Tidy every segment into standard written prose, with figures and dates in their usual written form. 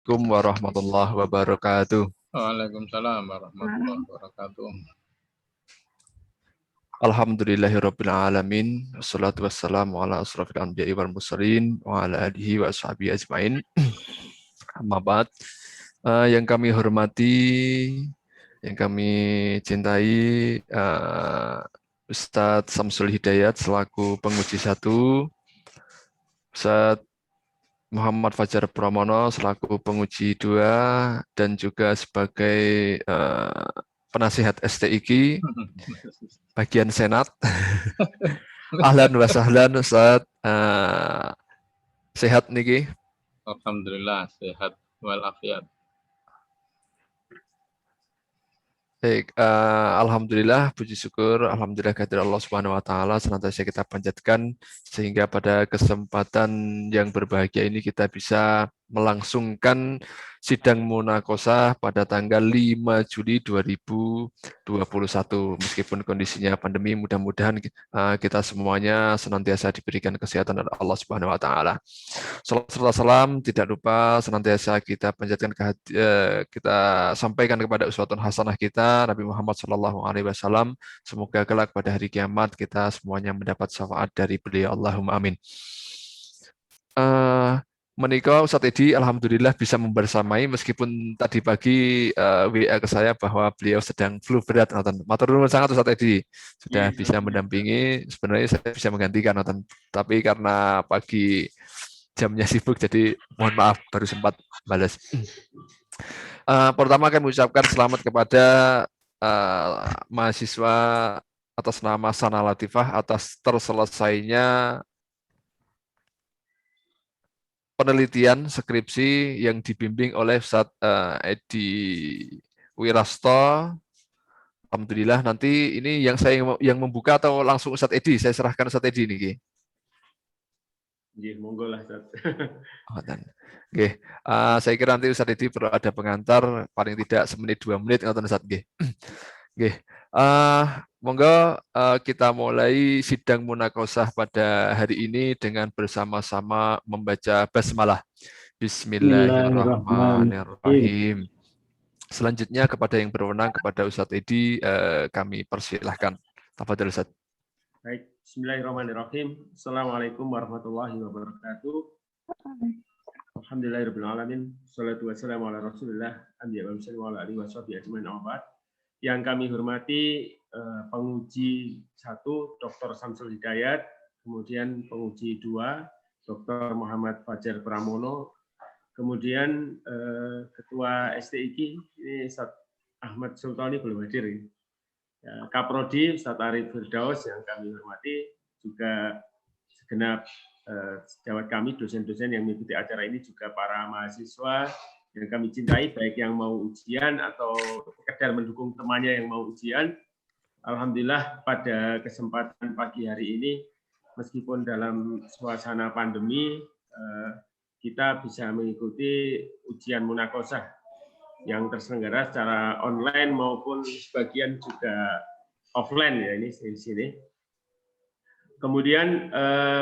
Assalamualaikum warahmatullahi wabarakatuh. Waalaikumsalam warahmatullahi wabarakatuh. Alhamdulillahirabbil alamin. Wassalatu wassalamu ala asrofil anbiya'i wal mursalin wa ala alihi wa ashabihi ajmain. Amma ba'd. Yang kami hormati, yang kami cintai, Ustadz Samsul Hidayat selaku penguji 1, Ustadz Muhammad Fajar Pramono selaku penguji 2, dan juga sebagai penasihat STIQ bagian Senat. Ahlan wa sahlan Ustaz. Sehat niki? Alhamdulillah sehat walafiat. Baik, alhamdulillah, puji syukur, alhamdulillah kehadirat Allah Subhanahu wa taala senantiasa kita panjatkan sehingga pada kesempatan yang berbahagia ini kita bisa melangsungkan sidang munaqosyah pada tanggal 5 Juli 2021. Meskipun kondisinya pandemi, mudah-mudahan kita semuanya senantiasa diberikan kesehatan oleh Allah Subhanahu wa taala. Salam serta salam tidak lupa senantiasa kita panjatkan kita sampaikan kepada uswatun hasanah kita Nabi Muhammad SAW. Semoga kelak pada hari kiamat kita semuanya mendapat syafaat dari beliau. Allahumma amin. Menikah Ustadz Edi alhamdulillah bisa membersamai meskipun tadi pagi WA ke saya bahwa beliau sedang flu berat. Matur nuwun sangat Ustadz Edi sudah bisa mendampingi. Sebenarnya saya bisa menggantikan, tapi karena pagi jamnya sibuk, jadi mohon maaf baru sempat balas. Pertama kami mengucapkan selamat kepada mahasiswa atas nama Sana Latifah atas terselesainya penelitian skripsi yang dibimbing oleh Ustadz Edi Wirasto. Alhamdulillah, nanti ini yang membuka atau langsung Ustadz Edi? Saya serahkan Ustadz Edi nih. Monggo lah Ustaz. Oke, saya kira nanti Ustadz Edi perlu ada pengantar paling tidak semenit 2 menit ngoten Ustadz nggih. Nggih. Monggo kita mulai sidang munaqosyah pada hari ini dengan bersama-sama membaca basmalah. Bismillahirrahmanirrahim. Selanjutnya kepada yang berwenang, kepada Ustadz Edi, kami persilahkan. Tafadhol Ustadz. Baik, bismillahirrahmanirrahim. Assalamualaikum warahmatullahi wabarakatuh. Alhamdulillahirabbil alamin. Shalatu wassalamu ala Rasulillah wa ala alihi washabihi ajmain. Yang kami hormati penguji 1 Dr. Samsul Hidayat, kemudian penguji 2 Dr. Muhammad Fajar Pramono, kemudian Ketua STIQ ini Ustaz Ahmad Sultani belum hadir. Kaprodi Ustaz Arif Firdaus yang kami hormati, juga segenap sejawat kami, dosen-dosen yang mengikuti acara ini, juga para mahasiswa yang kami cintai, baik yang mau ujian atau sekedar mendukung temannya yang mau ujian. Alhamdulillah pada kesempatan pagi hari ini, meskipun dalam suasana pandemi, kita bisa mengikuti ujian munaqosyah yang terselenggara secara online maupun sebagian juga offline ya ini di sini. Kemudian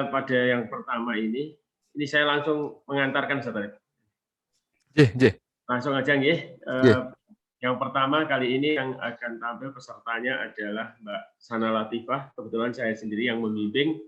pada yang pertama ini saya langsung mengantarkan saudara. Langsung aja nggih. Yang pertama kali ini yang akan tampil pesertanya adalah Mbak Sana Latifah. Kebetulan saya sendiri yang membimbing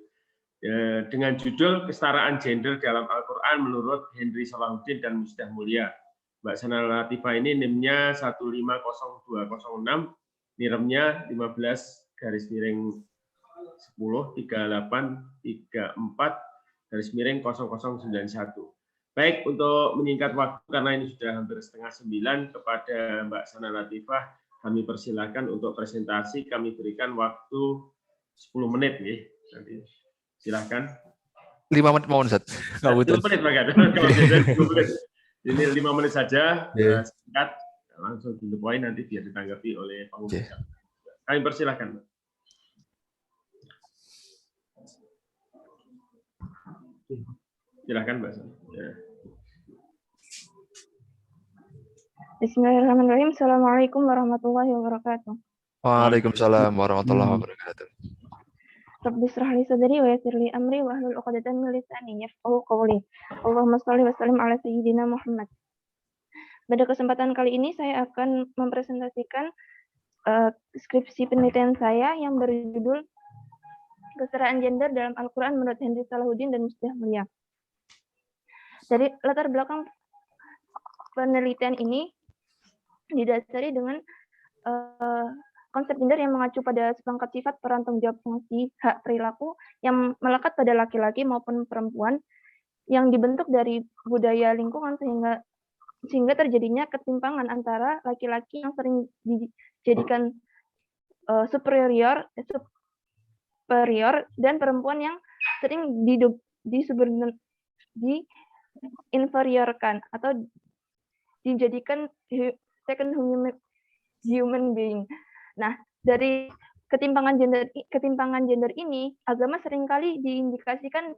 dengan judul Kesetaraan Gender dalam Al-Quran menurut Henry Salahuddin dan Musdah Mulia. Mbak Sana Latifah ini NIM-nya 150206, niremnya 15-10-38-34-0091. Baik, untuk menyingkat waktu karena ini sudah hampir setengah 9, kepada Mbak Sana Latifah kami persilakan untuk presentasi. Kami berikan waktu 10 menit nih. Nanti silakan. 5 menit mau Ustaz. 10 menit Pak. Ini 5 menit saja, singkat, langsung to the point, nanti biar ditanggapi oleh penguji. Kami persilakan. Silakan Mbak. Bismillahirrahmanirrahim. Assalamualaikum warahmatullahi wabarakatuh. Waalaikumsalam warahmatullahi wabarakatuh. Rabbi shrah li sadri wa yassir li amri wa hlul 'uqdatam min lisani yafqahu qawli. Allahumma shalli wa sallim ala sayyidina Muhammad. Pada kesempatan kali ini saya akan mempresentasikan skripsi penelitian saya yang berjudul Kesetaraan Gender dalam Al-Quran menurut Henry Salahuddin dan Musdah Mulia. Dari latar belakang penelitian ini didasari dengan konsep gender yang mengacu pada seperangkat sifat peran tanggung jawab fungsi hak perilaku yang melekat pada laki-laki maupun perempuan yang dibentuk dari budaya lingkungan sehingga terjadinya ketimpangan antara laki-laki yang sering dijadikan superior dan perempuan yang sering diinferiorkan atau dijadikan second human being. Nah, dari ketimpangan gender ini, agama seringkali diindikasikan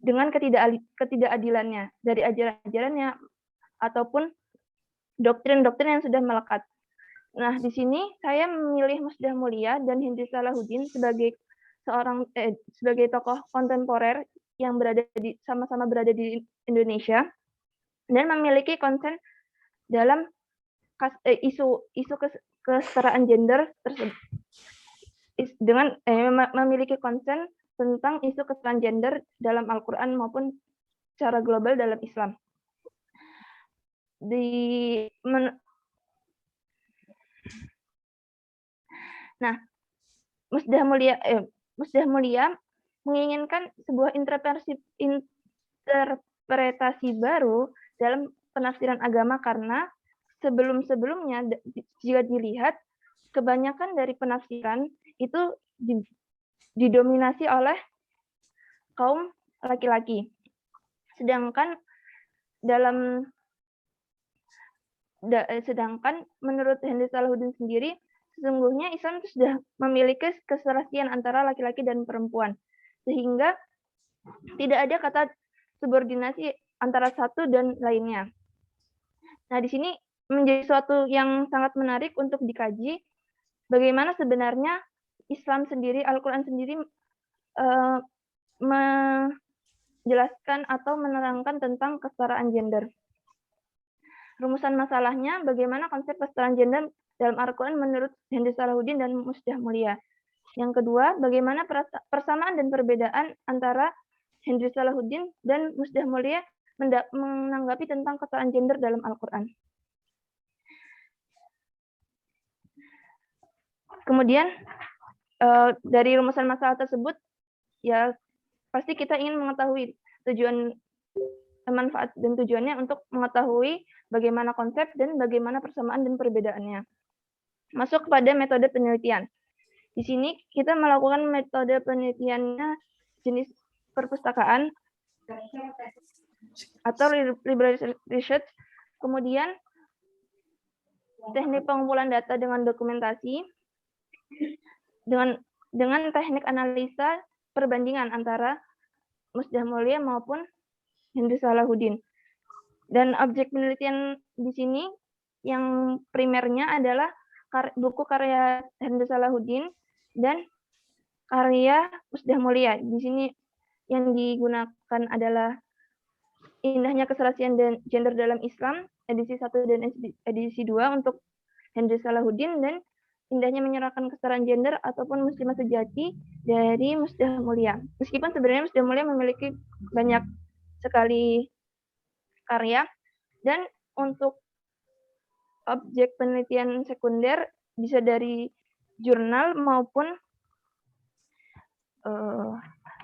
dengan ketidakadilannya dari ajaran-ajarannya ataupun doktrin-doktrin yang sudah melekat. Nah, di sini saya memilih Musdah Mulia dan Henry Salahuddin sebagai tokoh kontemporer yang sama-sama berada di Indonesia dan memiliki konsen dalam isu kesetaraan gender tersebut dengan memiliki konsen tentang isu kesetaraan gender dalam Al-Quran maupun secara global dalam Islam. Nah, Musdah Mulia menginginkan sebuah interpretasi baru dalam penafsiran agama karena sebelum-sebelumnya jika dilihat kebanyakan dari penafsiran itu didominasi oleh kaum laki-laki. Sedangkan menurut Henry Salahuddin sendiri, sesungguhnya Islam itu sudah memiliki keserasian antara laki-laki dan perempuan, sehingga tidak ada kata subordinasi antara satu dan lainnya. Nah, di sini menjadi suatu yang sangat menarik untuk dikaji, bagaimana sebenarnya Islam sendiri, Al-Quran sendiri menjelaskan atau menerangkan tentang kesetaraan gender. Rumusan masalahnya, bagaimana konsep kesetaraan gender dalam Al-Quran menurut Henry Salahuddin dan Musdah Mulia. Yang kedua, bagaimana persamaan dan perbedaan antara Henry Salahuddin dan Musdah Mulia menanggapi tentang kesetaraan gender dalam Al-Quran. Kemudian, dari rumusan masalah tersebut, ya pasti kita ingin mengetahui tujuan, manfaat dan tujuannya untuk mengetahui bagaimana konsep dan bagaimana persamaan dan perbedaannya. Masuk kepada metode penelitian. Di sini kita melakukan metode penelitiannya jenis perpustakaan atau library research, kemudian teknik pengumpulan data dengan dokumentasi, dengan teknik analisa perbandingan antara Musdah Mulia maupun Henry Salahuddin. Dan objek penelitian di sini yang primernya adalah buku karya Henry Salahuddin dan karya Musdah Mulia. Di sini yang digunakan adalah Indahnya Keserasian dan Gender dalam Islam, edisi 1 dan edisi 2 untuk Henry Salahuddin, dan Indahnya Menyuarakan Kesetaraan Gender ataupun Muslimah Sejati dari Musdah Mulia. Meskipun sebenarnya Musdah Mulia memiliki banyak sekali karya, dan untuk objek penelitian sekunder bisa dari jurnal maupun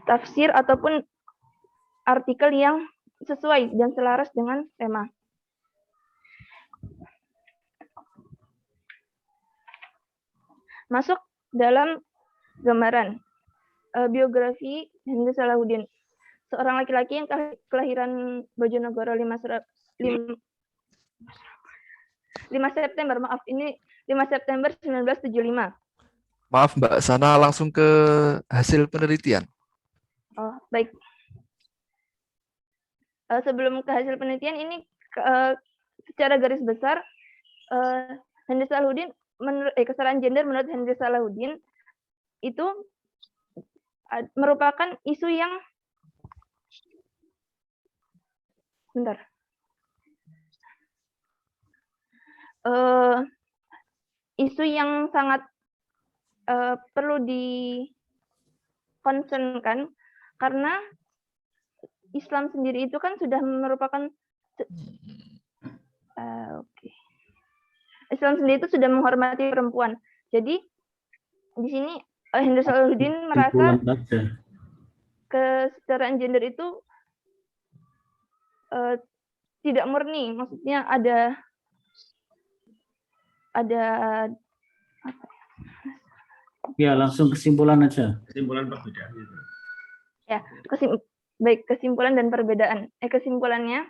tafsir ataupun artikel yang sesuai dan selaras dengan tema. Masuk dalam gambaran biografi Henry Salahuddin, seorang laki-laki yang kelahiran Bojonegoro 5 September 1975. Maaf Mbak Sana, langsung ke hasil penelitian. Oh, baik. Sebelum ke hasil penelitian ini, secara garis besar, Henry Salahuddin, kesetaraan gender menurut Henry Salahuddin itu merupakan isu yang isu yang sangat perlu di-concernkan, karena Islam sendiri itu kan sudah merupakan Islam sendiri itu sudah menghormati perempuan. Jadi di sini Hendra Salahuddin merasa kesetaraan gender itu tidak murni, maksudnya ada Ya, langsung kesimpulan aja. Kesimpulan perbedaan. Ya, kesimpulan dan perbedaan. Kesimpulannya,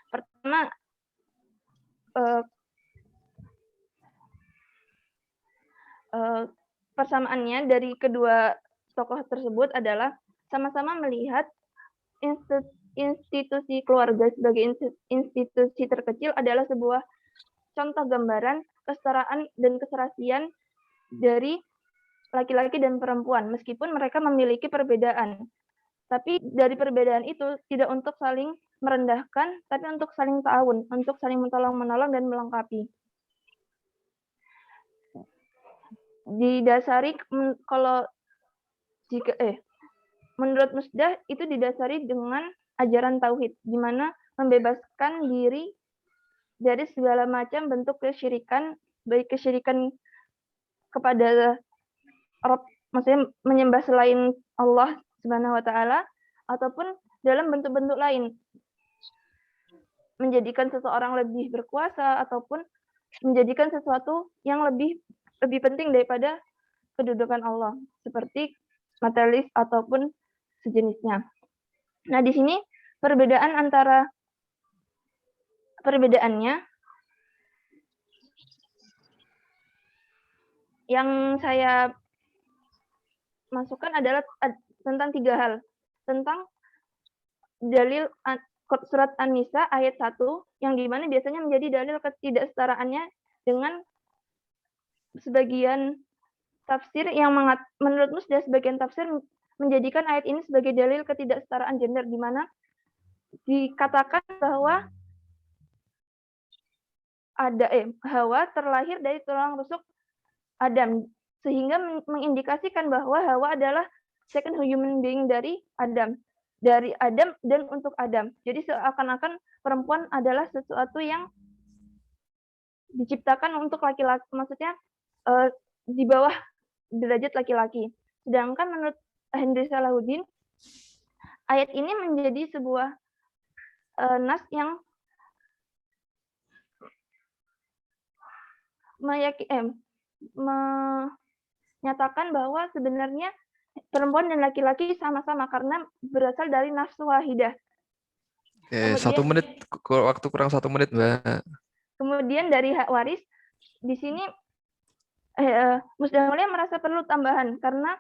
pertama, persamaannya dari kedua tokoh tersebut adalah sama-sama melihat institusi keluarga sebagai institusi terkecil adalah sebuah contoh gambaran kesetaraan dan keserasian dari laki-laki dan perempuan, meskipun mereka memiliki perbedaan. Tapi dari perbedaan itu tidak untuk saling merendahkan, tapi untuk saling ta'awun, untuk saling menolong-menolong dan melengkapi. Didasari menurut Musdah itu didasari dengan ajaran tauhid, di mana membebaskan diri dari segala macam bentuk kesyirikan, baik kesyirikan kepada Rabb, maksudnya menyembah selain Allah Subhanahu wa taala, ataupun dalam bentuk-bentuk lain, menjadikan seseorang lebih berkuasa ataupun menjadikan sesuatu yang lebih penting daripada kedudukan Allah, seperti materialis ataupun sejenisnya. Nah, di sini perbedaannya yang saya masukkan adalah tentang 3 hal. Tentang dalil surat An-Nisa ayat 1, yang dimana biasanya menjadi dalil ketidaksetaraannya dengan sebagian tafsir yang menurut Musdah sebagian tafsir menjadikan ayat ini sebagai dalil ketidaksetaraan gender, di mana dikatakan bahwa Hawa terlahir dari tulang rusuk Adam, sehingga mengindikasikan bahwa Hawa adalah second human being dari Adam dan untuk Adam. Jadi seakan-akan perempuan adalah sesuatu yang diciptakan untuk laki-laki, maksudnya di bawah derajat laki-laki. Sedangkan menurut Hendra Salahuddin, ayat ini menjadi sebuah nas yang menyatakan bahwa sebenarnya perempuan dan laki-laki sama-sama karena berasal dari nafsu wahidah. Oke, 1 menit, waktu kurang 1 menit, Mbak. Kemudian dari hak waris, di sini Musdah Mulia merasa perlu tambahan karena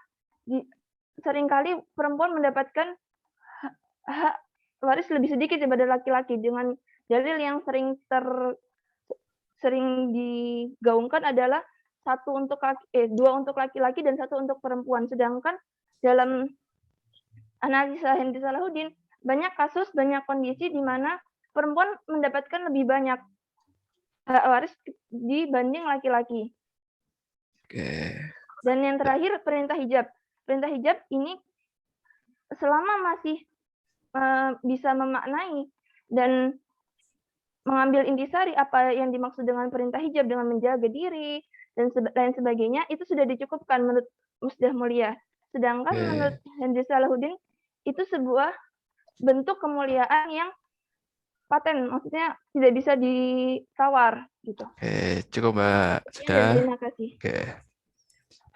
seringkali perempuan mendapatkan hak waris lebih sedikit daripada laki-laki, dengan dalil yang sering digaungkan adalah 2 untuk laki-laki dan 1 untuk perempuan. Sedangkan dalam analisa Hendra Salahuddin, banyak kasus, banyak kondisi di mana perempuan mendapatkan lebih banyak hak waris dibanding laki-laki. Oke. Dan yang terakhir, perintah hijab. Perintah hijab ini selama masih bisa memaknai dan mengambil intisari apa yang dimaksud dengan perintah hijab, dengan menjaga diri dan lain sebagainya, itu sudah dicukupkan menurut Musdah Mulia. Sedangkan menurut Hendra Salahuddin itu sebuah bentuk kemuliaan yang paten, maksudnya tidak bisa ditawar gitu. Oke, cukup Mbak. Sudah. Ya, terima kasih.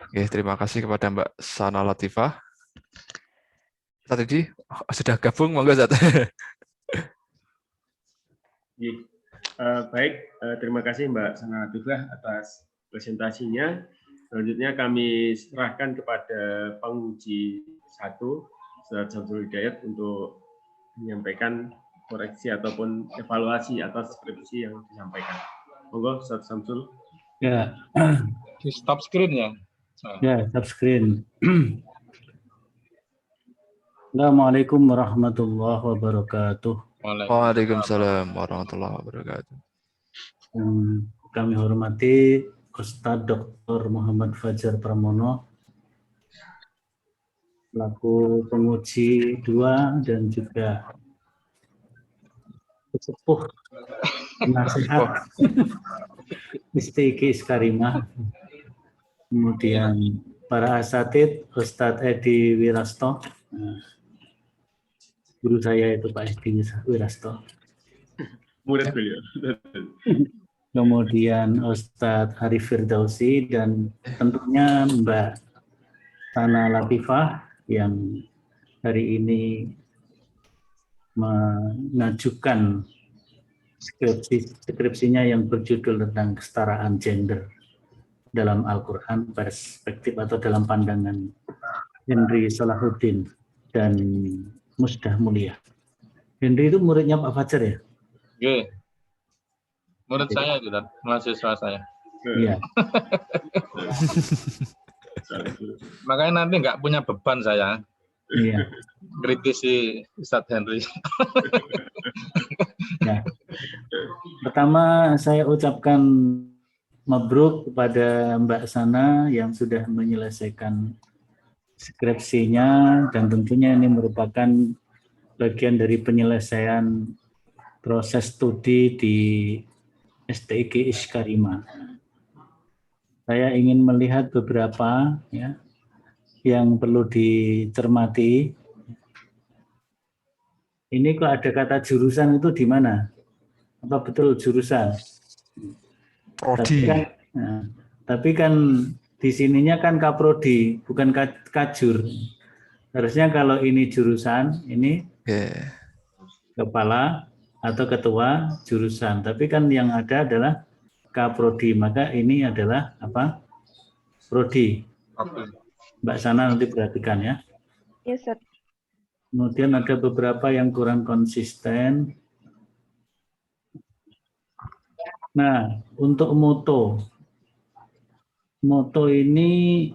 Oke, terima kasih kepada Mbak Sana Latifah. Tadi sudah gabung, monggo Zat. Baik, terima kasih Mbak Sana Latifah atas presentasinya. Selanjutnya kami serahkan kepada penguji 1, Ustaz Syamsul Hidayat, untuk menyampaikan koreksi ataupun evaluasi atas skripsi yang disampaikan. Monggo Ustaz Syamsul. Ya. Di stop screen ya. Ya, stop screen. Assalamualaikum warahmatullahi wabarakatuh. Waalaikumsalam warahmatullahi wabarakatuh. Yang kami hormati Ustadz Dr. Muhammad Fajar Pramono, selaku penguji 2 dan juga sepuh nasihat STIQ Iskarimah. Kemudian para asatid, Ustadz Edi Wirasto, guru saya itu Pak Edi Wirasto. Murid beliau. Kemudian Ustadz Arif Firdausi dan tentunya Mbak Tana Latifah yang hari ini mengajukan skripsinya yang berjudul tentang kesetaraan gender dalam Al-Quran, perspektif atau dalam pandangan Henry Salahuddin dan Musdah Mulia. Henry itu muridnya Pak Fajar ya? Oke. Murid saya itu, Dan. Mahasiswa saya. Iya. Makanya nanti nggak punya beban saya. Iya. Kritisi Ustadz Henry. Ya. Pertama saya ucapkan mabruk kepada Mbak Sana yang sudah menyelesaikan skripsinya, dan tentunya ini merupakan bagian dari penyelesaian proses studi di STIQ Iskarimah. Saya ingin melihat beberapa ya yang perlu dicermati. Ini kok ada kata jurusan itu di mana? Apa betul jurusan? Prodi. Tapi kan di sininya kan kaprodi, bukan kajur. Harusnya kalau ini jurusan, ini kepala atau ketua jurusan. Tapi kan yang ada adalah kaprodi, maka ini adalah apa? Prodi. Mbak Sana nanti perhatikan ya. Yes, Sir. Kemudian ada beberapa yang kurang konsisten. Nah, untuk moto ini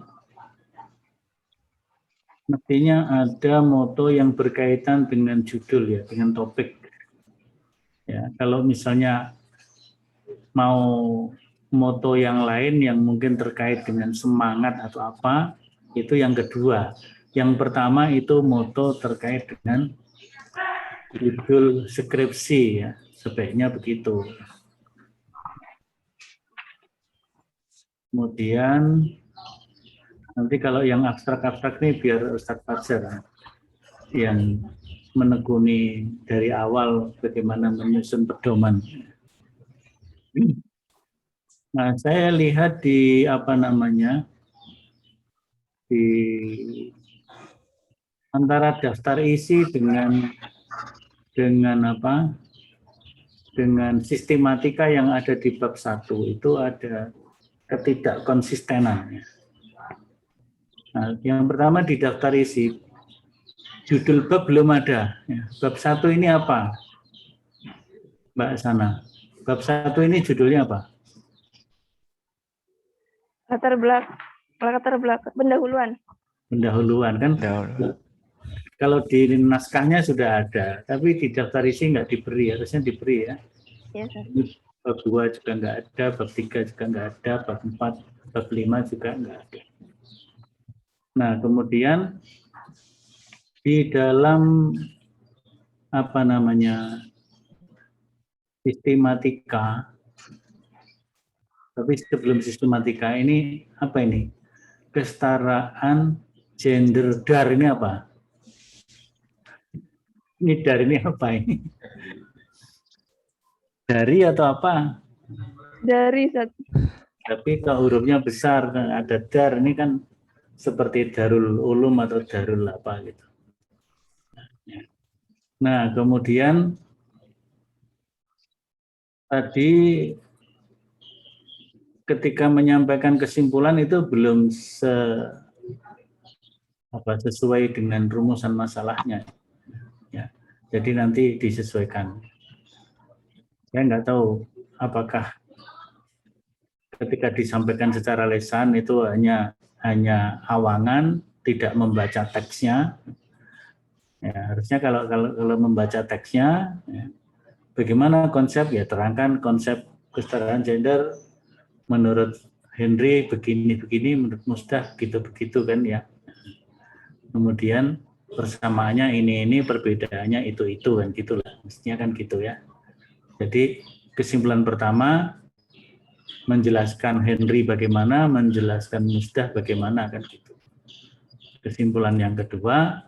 mestinya ada moto yang berkaitan dengan judul ya, dengan topik. Ya, kalau misalnya mau moto yang lain yang mungkin terkait dengan semangat atau apa, itu yang kedua. Yang pertama itu moto terkait dengan judul skripsi ya, sebaiknya begitu. Kemudian nanti kalau yang abstrak-abstrak nih biar Ustadz Fajar yang menekuni dari awal bagaimana menyusun pedoman. Nah, saya lihat di di antara daftar isi dengan sistematika yang ada di bab 1 itu ada ketidakkonsistenan. Nah, yang pertama di daftar isi judul bab belum ada. Bab 1 ini apa, Mbak Sana? Bab 1 ini judulnya apa? Latar belakang pendahuluan. Pendahuluan kan? Kalau di naskahnya sudah ada, tapi di daftar isi nggak diberi, harusnya diberi ya. Yes, Sir. Bab 2 juga nggak ada, bab 3 juga nggak ada, bab 4, bab 5 juga nggak ada. Nah, kemudian di dalam sistematika, tapi sebelum sistematika ini apa ini? Kesetaraan gender, dar ini apa? Ini dar ini apa ini? Dari atau apa? Dari, Sir. Tapi kalau hurufnya besar, ada dar, ini kan seperti Darul Ulum atau Darul apa gitu. Nah, kemudian tadi ketika menyampaikan kesimpulan itu belum sesuai dengan rumusan masalahnya. Ya, jadi nanti disesuaikan. Saya nggak tahu apakah ketika disampaikan secara lisan itu hanya awangan, tidak membaca teksnya. Ya, harusnya kalau membaca teksnya, ya, bagaimana konsep, ya terangkan konsep kesetaraan gender menurut Henry begini-begini, menurut Musdah begitu-begitu kan ya. Kemudian persamaannya ini, perbedaannya itu kan gitulah. Mestinya kan gitu ya. Jadi kesimpulan pertama menjelaskan Henry bagaimana, menjelaskan Musdah bagaimana kan gitu. Kesimpulan yang kedua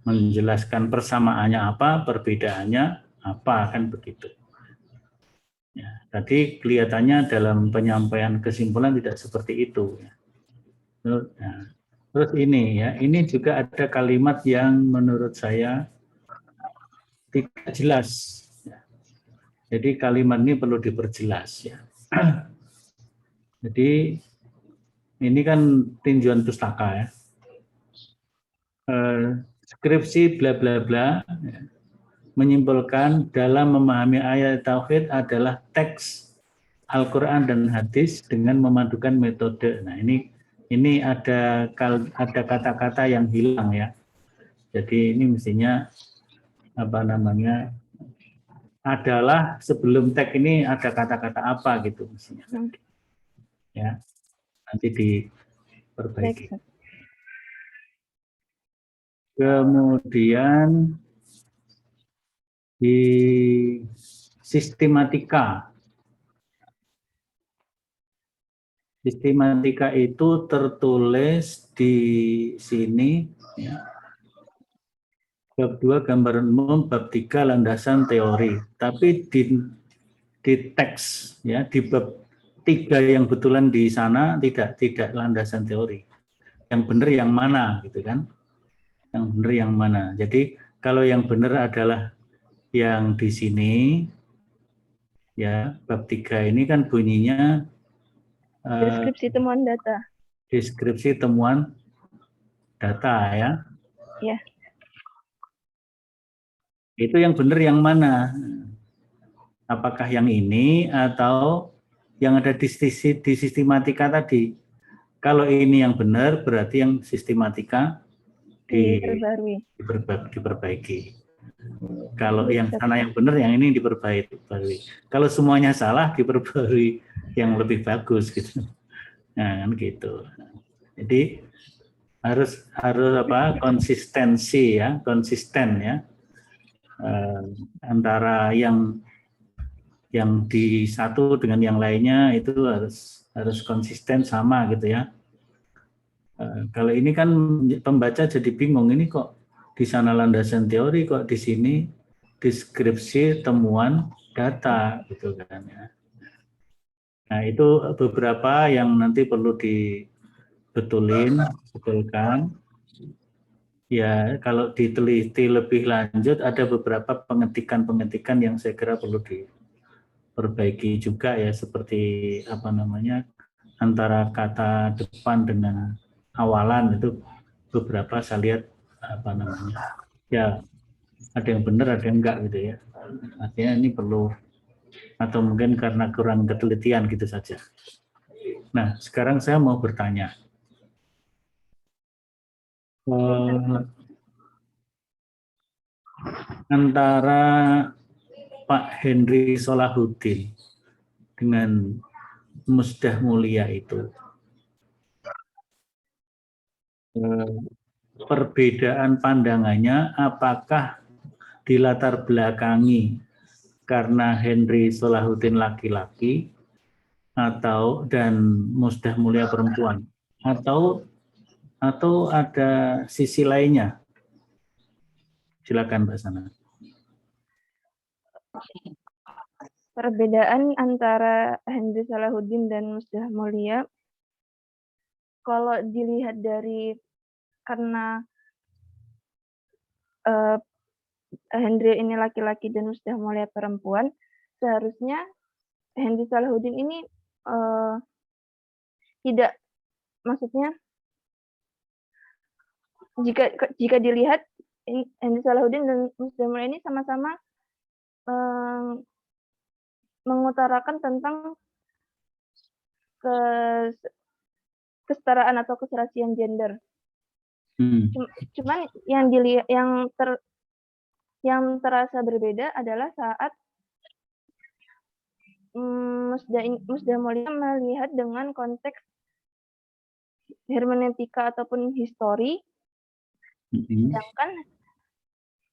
menjelaskan persamaannya apa, perbedaannya apa kan begitu. Ya, tadi kelihatannya dalam penyampaian kesimpulan tidak seperti itu. Nah, terus ini ya, ini juga ada kalimat yang menurut saya tidak jelas. Jadi kalimat ini perlu diperjelas ya. Jadi ini kan tinjauan pustaka ya. Skripsi bla bla bla menyimpulkan dalam memahami ayat tauhid adalah teks Al-Quran dan hadis dengan memadukan metode. Nah ini ada kata-kata yang hilang ya. Jadi ini mestinya apa namanya adalah sebelum teks ini ada kata-kata apa gitu mestinya. Ya nanti diperbaiki. Kemudian di sistematika. Sistematika itu tertulis di sini ya. Bab 2 gambaran umum, bab 3 landasan teori. Tapi di teks ya di bab 3 yang betulan di sana tidak landasan teori. Yang benar yang mana gitu kan? Yang benar yang mana? Jadi kalau yang benar adalah yang di sini ya bab 3 ini kan bunyinya Deskripsi temuan data. Deskripsi temuan data ya. Ya. Itu yang benar yang mana? Apakah yang ini atau yang ada di sistematika tadi? Kalau ini yang benar berarti yang sistematika diperbaiki. Kalau yang sana yang benar, yang ini diperbaiki. Kalau semuanya salah, diperbarui yang lebih bagus gitu. Nah, kan gitu. Jadi harus apa? Konsistensi ya, konsisten ya. Antara yang di satu dengan yang lainnya itu harus konsisten sama gitu ya. Kalau ini kan pembaca jadi bingung, ini kok di sana landasan teori, kok di sini deskripsi temuan data gitu kan ya. Nah itu beberapa yang nanti perlu betulkan. Ya kalau diteliti lebih lanjut ada beberapa pengetikan yang saya kira perlu diperbaiki juga ya, seperti apa namanya antara kata depan dengan awalan itu beberapa saya lihat apa namanya ya ada yang benar ada yang enggak gitu ya, artinya ini perlu atau mungkin karena kurang ketelitian gitu saja. Nah sekarang saya mau bertanya antara Pak Henry Solahuddin dengan Musdah Mulia itu perbedaan pandangannya apakah dilatar belakangi karena Henry Solahuddin laki-laki dan Musdah Mulia perempuan atau ada sisi lainnya? Silakan Mbak Sana. Perbedaan antara Henry Solahuddin dan Musdah Mulia, kalau dilihat dari karena Henry ini laki-laki dan Musdah Mulia perempuan, seharusnya Henry Solahuddin ini tidak, maksudnya jika dilihat Henry Solahuddin dan Musdah Mulia ini sama-sama mengutarakan tentang kesetaraan atau keserasian gender. Cuman yang terasa berbeda adalah saat Musda Mulia melihat dengan konteks hermeneutika ataupun histori, sedangkan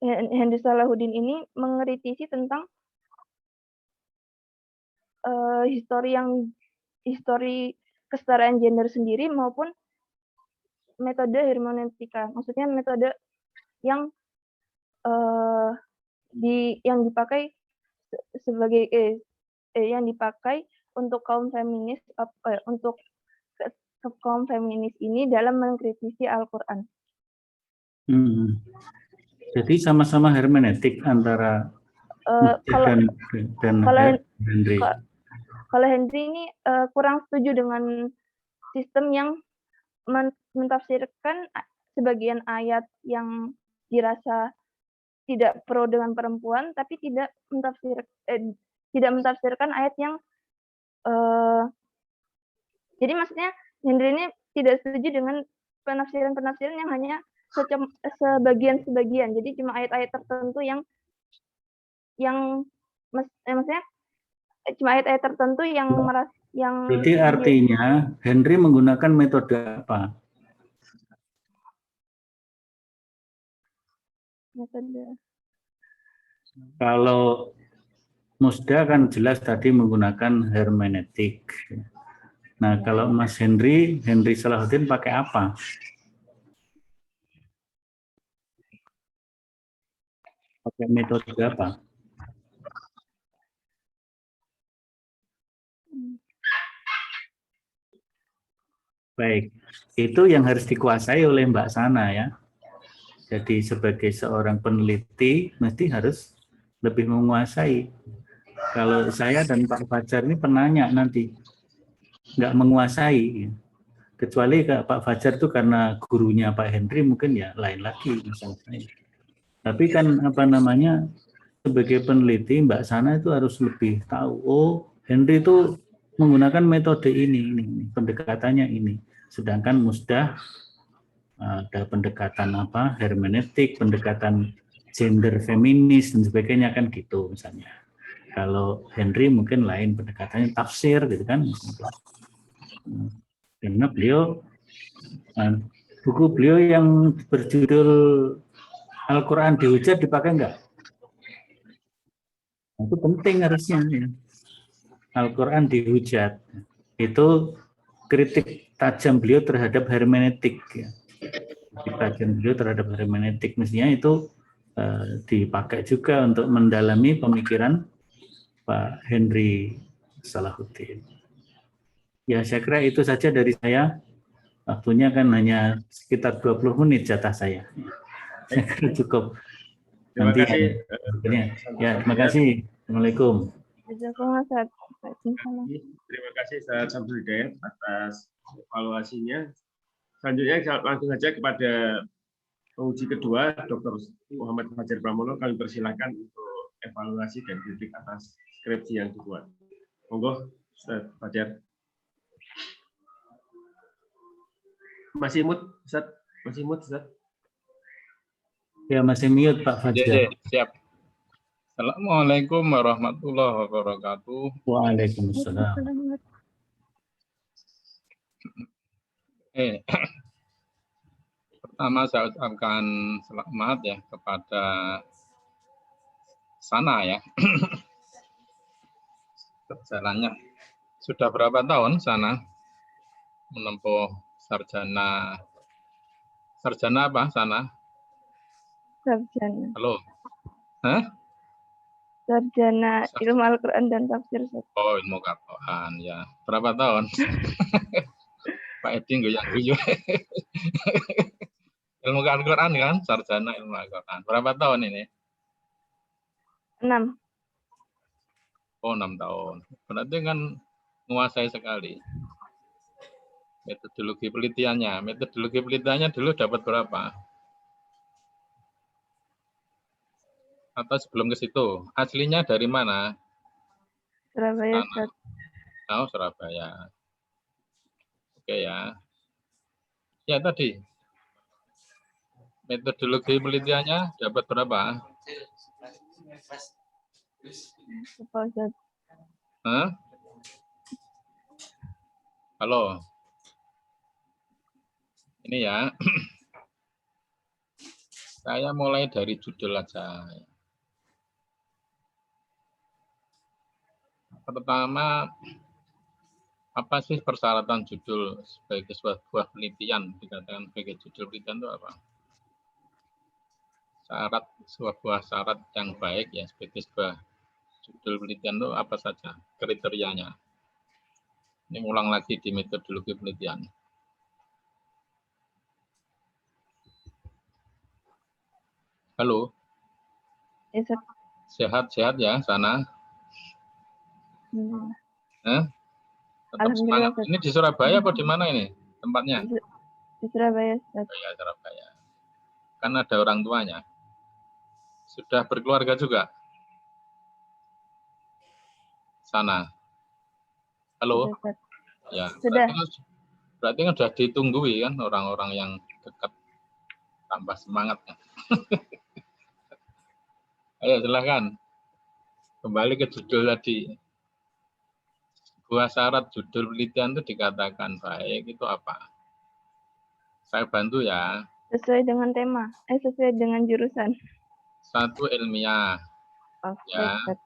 Hendy Salahuddin ini mengkritisi tentang histori kesetaraan gender sendiri maupun metode hermeneutika. Maksudnya metode yang dipakai sebagai yang dipakai untuk kaum feminis untuk kaum feminis ini dalam mengkritisi Al-Qur'an. Jadi sama-sama hermeneutik antara dan Henry. Kalau Henry ini kurang setuju dengan sistem yang mentafsirkan sebagian ayat yang dirasa tidak pro dengan perempuan, tapi tidak mentafsirkan ayat yang jadi maksudnya Henry ini tidak setuju dengan penafsiran yang hanya sebagian. Jadi cuma ayat-ayat tertentu maksudnya cuma ayat-ayat tertentu yang Jadi artinya Henry menggunakan metode apa? Metode. Kalau Musda kan jelas tadi menggunakan hermeneutik. Nah, kalau Mas Henry Salahuddin pakai apa? Pakai metode apa? Baik, itu yang harus dikuasai oleh Mbak Sana ya. Jadi sebagai seorang peneliti mesti harus lebih menguasai. Kalau saya dan Pak Fajar ini penanya nanti nggak menguasai. Kecuali Pak Fajar itu karena gurunya Pak Henry mungkin ya lain lagi misalnya. Tapi kan sebagai peneliti Mbak Sana itu harus lebih tahu. Oh, Henry itu menggunakan metode ini, pendekatannya ini. Sedangkan Musda ada pendekatan hermeneutik, pendekatan gender feminis dan sebagainya kan gitu misalnya. Kalau Henry mungkin lain pendekatannya tafsir gitu kan. Karena buku beliau yang berjudul Al-Quran dihujat dipakai enggak? Itu penting harusnya. Ya. Al-Quran dihujat. Itu kritik tajam beliau terhadap hermeneutik. Ya. Kritik tajam beliau terhadap hermeneutik. Mestinya itu dipakai juga untuk mendalami pemikiran Pak Henry Salahuddin. Ya, saya kira itu saja dari saya. Waktunya kan hanya sekitar 20 menit jatah saya. Saya kira cukup. Terima Nanti kasih. Ya, terima kasih. Assalamualaikum. Terima kasih Ustaz Samsul Hidayat atas evaluasinya. Selanjutnya langsung saja kepada penguji kedua, Dr. Muhammad Fajar Pramono, kami persilahkan untuk evaluasi dan kritik atas skripsi yang dibuat. Monggo, Ustaz Fajar. Masih mute, Ustaz? Masih mute, Ustaz? Ya, masih mute, Pak Fajar. Siap. Assalamualaikum warahmatullahi wabarakatuh. Waalaikumsalam. Pertama saya ucapkan selamat ya kepada Sana ya. Perjalanannya sudah berapa tahun Sana menempuh sarjana apa Sana? Sarjana. Halo. Hah? Sarjana ilmu Al-Quran dan tafsir. Oh, ilmu Al-Quran ya. Berapa tahun? Pak Edi goyang-guyu. Ilmu Al-Quran kan, sarjana ilmu Al-Quran. Berapa tahun ini? 6. Oh, 6 tahun. Berarti kan menguasai sekali. Metodologi penelitiannya dulu dapat berapa? Atau sebelum ke situ? Aslinya dari mana? Surabaya. Oh, Surabaya. Oke ya. Ya tadi. Metodologi penelitiannya dapat berapa? Hah? Halo. Ini ya. Saya mulai dari judul aja. Pertama, apa sih persyaratan judul sebagai sebuah penelitian? Dikatakan sebagai judul penelitian itu apa? Sebuah syarat yang baik ya sebagai sebuah judul penelitian itu apa saja kriterianya? Ini ulang lagi di metodologi penelitian. Halo, Ya, Ustaz. sehat-sehat ya sana? Tetap Alhamdulillah, semangat. Ustaz. Ini di Surabaya apa di mana ini tempatnya? Di Surabaya, Ustaz. Ya, Surabaya. Kan ada orang tuanya. Sudah berkeluarga juga? Sana. Halo? Sudah, Ustaz. Ya, Sudah. berarti kan sudah ditunggui kan orang-orang yang dekat, tambah semangat. Ayo silahkan. Kembali ke judul tadi. Sebuah syarat judul penelitian itu dikatakan baik, itu apa? Saya bantu ya. Sesuai dengan tema. Sesuai dengan jurusan. Satu, ilmiah. Oke, Ya. Ustaz.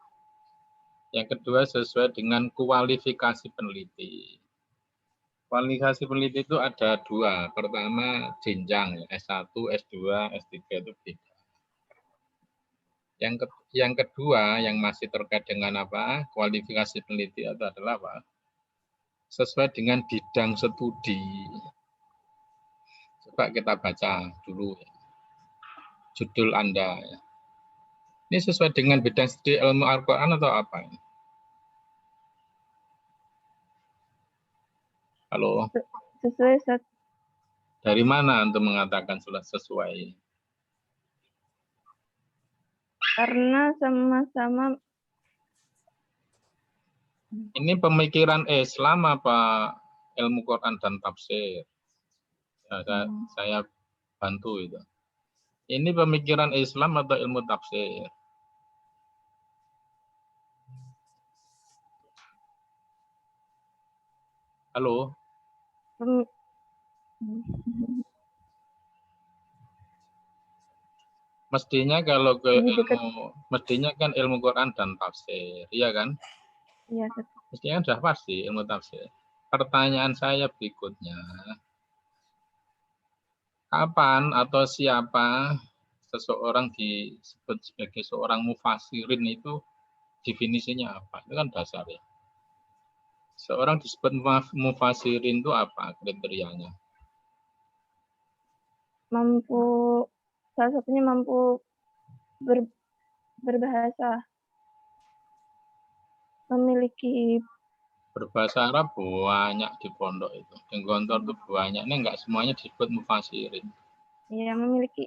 Yang kedua, sesuai dengan kualifikasi peneliti. Kualifikasi peneliti itu ada dua. Pertama, jenjang, S1, S2, S3 itu beda. Yang kedua, yang masih terkait dengan apa? Kualifikasi peneliti itu adalah apa? Sesuai dengan bidang studi. Coba kita baca dulu judul Anda. Ini sesuai dengan bidang studi ilmu Al-Quran atau apa? Halo? Sesuai, Ustaz. Dari mana untuk mengatakan sudah sesuai? Karena sama-sama. Ini pemikiran Islam apa ilmu Quran dan tafsir? Ya, saya bantu itu. Ini pemikiran Islam atau ilmu tafsir? Halo? Mestinya kalau ke ilmu, mestinya kan ilmu Quran dan tafsir, iya kan? Iya, Ustaz. Mestinya sudah pasti ilmu tafsir. Pertanyaan saya berikutnya, kapan atau siapa seseorang disebut sebagai seorang mufassirin itu definisinya apa? Itu kan dasar ya. Seorang disebut mufassirin itu apa kriterianya? Salah satunya mampu berbahasa, memiliki Berbahasa Arab banyak di pondok itu. Di Gontor itu banyak. Ini enggak semuanya disebut mufassirin. ya memiliki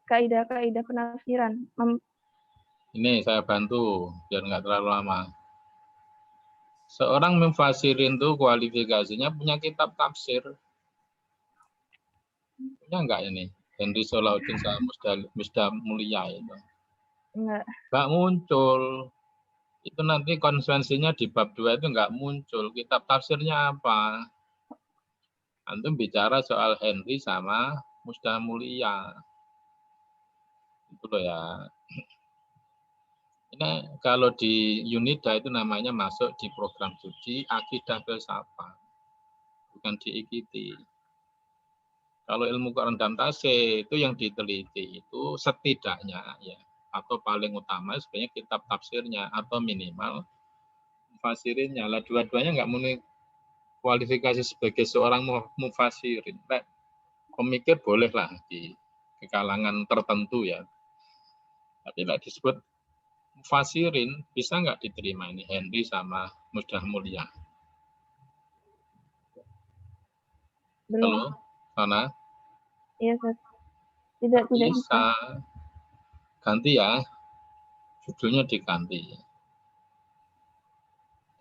kaidah-kaidah penafsiran. Ini saya bantu biar enggak terlalu lama. Seorang mufassirin itu kualifikasinya punya kitab tafsir. Punya enggak ini? Henry Solahuddin sama Misdah Mulia itu. Enggak muncul. Itu nanti konsekuensinya di bab 2 itu enggak muncul. Kitab tafsirnya apa? Antum bicara soal Henry sama Misdah Mulia. Itu loh ya. Ini kalau di Unida itu namanya masuk di program studi akidah filsafat. Bukan di IKT. Kalau ilmu Quran dan tafsir itu yang diteliti itu setidaknya ya atau paling utama sebenarnya kitab tafsirnya atau minimal mufassirinnya. Lah dua-duanya enggak memenuhi kualifikasi sebagai seorang mufassirin. Nah, pemikir bolehlah di kalangan tertentu ya. Tapi lah disebut mufassirin bisa nggak diterima ini Henry sama Misdah Mulia? Belum. Halo, sana? Iya, Ustaz. Tidak bisa. Ganti ya, judulnya diganti.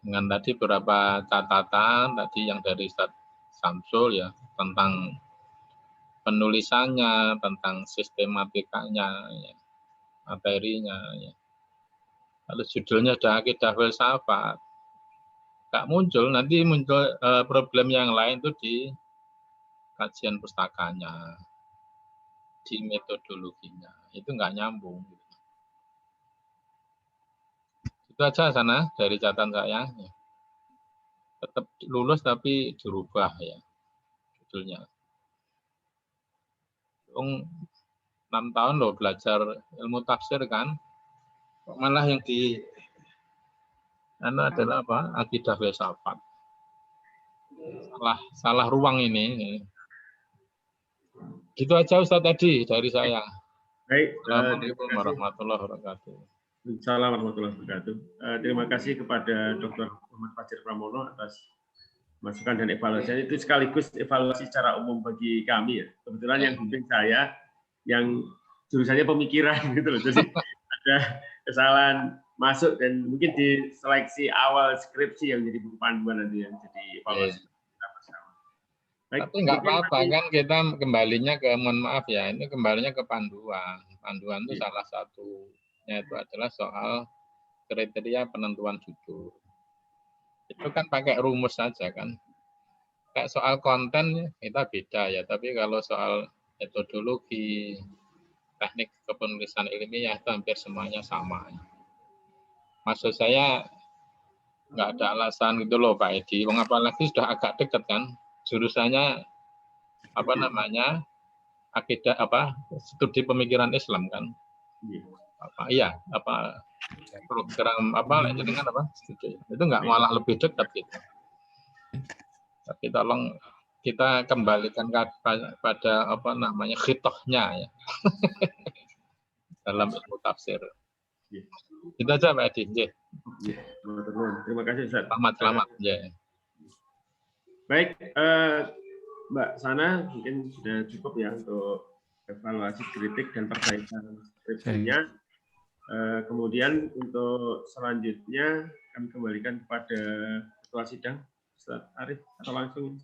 Dengan tadi beberapa catatan tadi yang dari Ustaz Samsul ya tentang penulisannya, tentang sistematikanya, ya, materinya. Ya. Lalu judulnya ada akidah filsafat. nggak muncul, nanti muncul problem yang lain tuh di kajian pustakanya, di metodologinya, itu nggak nyambung. Itu aja sana dari catatan saya. Tetap lulus tapi dirubah ya judulnya. 6 tahun loh belajar ilmu tafsir kan, kok malah yang di adalah apa? Akidah filsafat. Salah ruang ini. Gitu aja Ustaz tadi dari saya. Baik, Assalamualaikum warahmatullahi wabarakatuh. Assalamualaikum warahmatullahi wabarakatuh. Terima kasih kepada Dr. Muhammad Fajir Pramono atas masukan dan evaluasi. Itu sekaligus evaluasi secara umum bagi kami ya. Kebetulan yang bimbing saya yang jurusannya pemikiran gitu loh. Jadi ada kesalahan masuk dan mungkin di seleksi awal skripsi yang jadi buku panduan nanti yang jadi evaluasi. Baik, tapi nggak apa-apa kan kita kembalinya ke, mohon maaf ya, ini kembalinya ke panduan. Panduan itu salah satunya itu adalah soal kriteria penentuan judul. Itu kan pakai rumus saja kan. Kayak soal konten kita beda ya, tapi kalau soal metodologi, teknik kepenulisan ilmiah itu hampir semuanya sama. Maksud saya nggak ada alasan gitu loh Pak Edi. Apalagi sudah agak dekat kan. Jurusannya apa namanya, akidah apa, studi pemikiran Islam kan, program apa dengan apa studi itu nggak malah lebih dekat gitu. Tapi tolong kita kembalikan pada apa namanya khitohnya ya dalam ilmu tafsir. Itu aja Pak Edi. Terima kasih Ustaz. Selamat ya. Baik, Mbak Sana mungkin sudah cukup ya untuk evaluasi kritik dan perbaikan skripsinya. Kemudian untuk selanjutnya kami kembalikan kepada ketua sidang, Ustaz Arif, atau langsung.